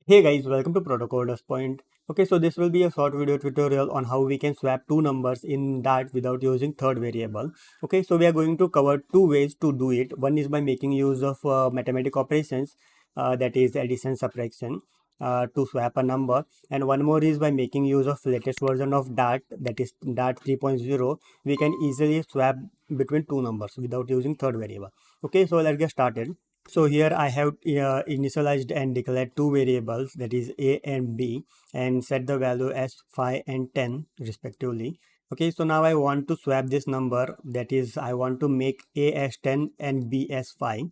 Hey guys, welcome to Point. Okay, so this will be a short video tutorial on how we can swap two numbers in Dart without using third variable. Okay, so we are going to cover two ways to do it. One is by making use of mathematical operations, that is addition, subtraction, to swap a number, and one more is by making use of latest version of Dart, that is Dart 3.0. We can easily swap between two numbers without using third variable. Okay, so let's get started. So here I have initialized and declared two variables, that is a and b, and set the value as 5 and 10 respectively. Okay, so now I want to swap this number, that is I want to make a as 10 and b as 5.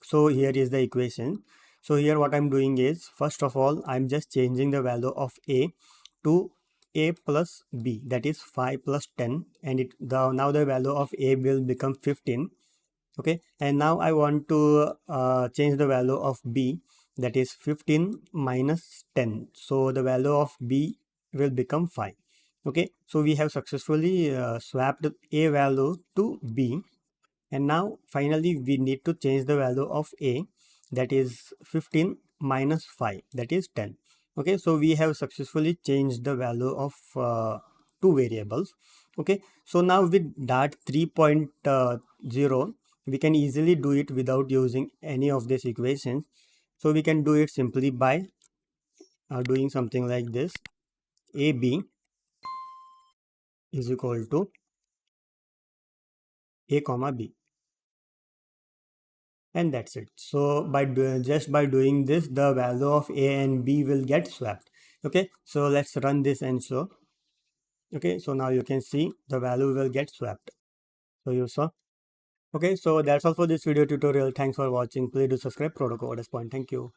So here is the equation. So here what I'm doing is, first of all, I'm just changing the value of a to a plus b, that is 5 plus 10, and now the value of a will become 15. Okay, and now I want to change the value of b, that is 15 minus 10, so the value of b will become 5. Okay, so we have successfully swapped a value to b, and now finally we need to change the value of a, that is 15 minus 5, that is 10. Okay, so we have successfully changed the value of two variables. Okay, so now with Dart 3.0 we can easily do it without using any of these equations. So we can do it simply by doing something like this: ab is equal to a comma b, and that's it. So just by doing this, the value of a and b will get swapped. Okay, so let's run this and show. Okay, so now you can see the value will get swapped. So you saw. Okay, so that's all for this video tutorial. Thanks for watching. Please do subscribe. Proto. Thank you.